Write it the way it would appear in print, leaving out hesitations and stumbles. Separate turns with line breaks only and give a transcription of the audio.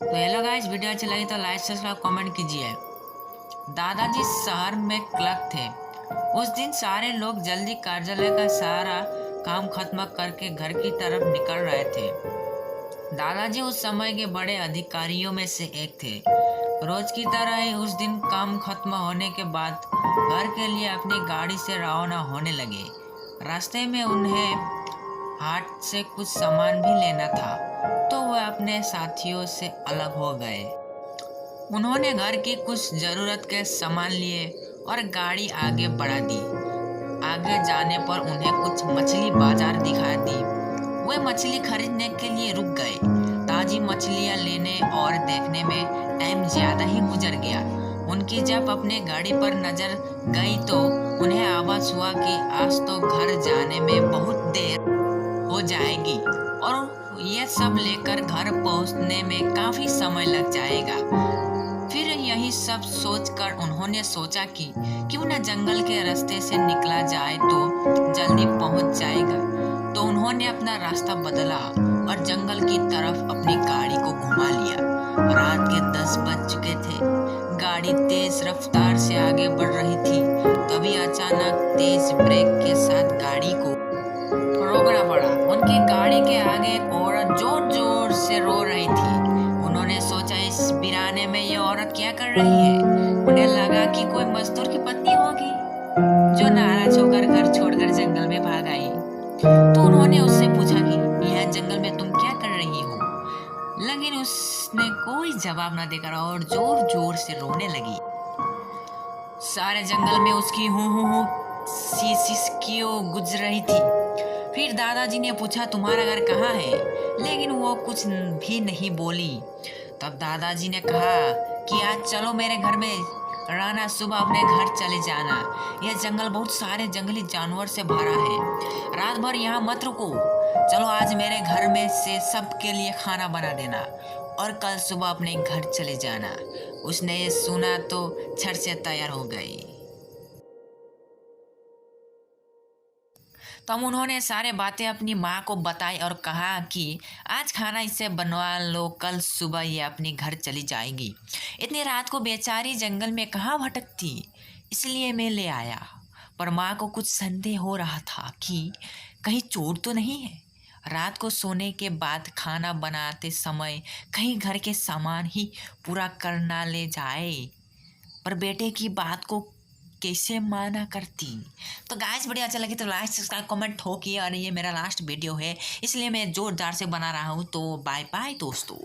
तो hello guys, video अच्छी लगी तो लाइक सब्सक्राइब कमेंट कीजिए। दादाजी शहर में क्लर्क थे। उस दिन सारे लोग जल्दी कार्यालय का सारा काम खत्म करके घर की तरफ निकल रहे थे। दादाजी उस समय के बड़े अधिकारियों में से एक थे। रोज की तरह ही उस दिन काम खत्म होने के बाद घर के लिए अपनी गाड़ी से रवाना होने लगे। रास्ते में उन्हें हाट से कुछ सामान भी लेना था, तो वह अपने साथियों से अलग हो गए। उन्होंने घर की कुछ जरूरत के सामान लिए और गाड़ी आगे बढ़ा दी। आगे जाने पर उन्हें कुछ मछली बाजार दिखा दी। वे मछली खरीदने के लिए रुक गए। ताजी मछलियां लेने और देखने में टाइम ज्यादा ही गुजर गया। उनकी जब अपने गाड़ी पर नजर गई तो उन्हें आवाज हुआ कि आज तो घर जाने में बहुत देर हो जाएगी और ये सब लेकर घर पहुंचने में काफी समय लग जाएगा। फिर यही सब सोचकर उन्होंने सोचा कि क्यों न जंगल के रास्ते से निकला जाए तो जल्दी पहुंच जाएगा। तो उन्होंने अपना रास्ता बदला और जंगल की तरफ अपनी गाड़ी को घुमा लिया। रात के 10 बज चुके थे। गाड़ी तेज रफ्तार से आगे बढ़ रही थी। तभी अचानक तेज ब्रेक के साथ गाड़ी को रोकना पड़ा। उनकी गाड़ी के आगे एक औरत जोर जोर से रो रही थी। उन्होंने सोचा इस वीराने में ये औरत क्या कर रही है। उन्हें लगा कि कोई मजदूर की पत्नी होगी जो नाराज होकर घर छोड़कर जंगल में भाग आई। तो उन्होंने उससे पूछा कि यह जंगल में तुम क्या कर रही हो, लेकिन उसने कोई जवाब न देकर और जोर जोर से रोने लगी। सारे जंगल में उसकी हूँ हूँ हूँ सी सिसकियों गुजर रही थी। फिर दादाजी ने पूछा तुम्हारा घर कहाँ है, लेकिन वो कुछ भी नहीं बोली। तब दादाजी ने कहा कि आज चलो मेरे घर में रहना, सुबह अपने घर चले जाना। यह जंगल बहुत सारे जंगली जानवर से भरा है। रात भर यहाँ मत रुको। चलो आज मेरे घर में से सबके लिए खाना बना देना और कल सुबह अपने घर चले जाना। उसने ये सुना तो झट से तैयार हो गई। तब उन्होंने सारे बातें अपनी माँ को बताई और कहा कि आज खाना इससे बनवा लो, कल सुबह ये अपने घर चली जाएगी। इतनी रात को बेचारी जंगल में कहाँ भटकती, इसलिए मैं ले आया। पर माँ को कुछ संदेह हो रहा था कि कहीं चोर तो नहीं है। रात को सोने के बाद खाना बनाते समय कहीं घर के सामान ही पूरा करना ले जाए। पर बेटे की बात को कैसे माना करती। तो गाइस वीडियो अच्छा लगे तो लाइक सब्सक्राइब कमेंट ठोकिए। और ये मेरा लास्ट वीडियो है, इसलिए मैं जोरदार से बना रहा हूँ। तो बाय बाय दोस्तों।